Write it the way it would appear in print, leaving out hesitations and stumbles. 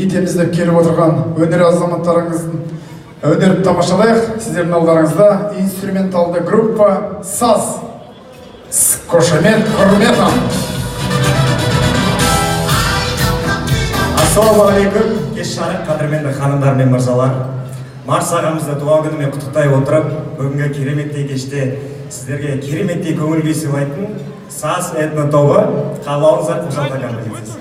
Етеміз деп келіп отырған өнер азаматтарыңыздың өнерін тамашалайық. Сіздердің алдарыңызда инструменталды группа «Саз». Қошемет Құрметов. Ассалаумағалейкум, кеш жарық қадірменді ханымдар мен мырзалар. Марс ағамызды туған күнімен құттықтай отырып, бүгінгі кереметтей кеште сіздерге кереметтей көңіл күй сыйлайтын «Саз» этно тобы қалауыңыздар қосалқы композициясы.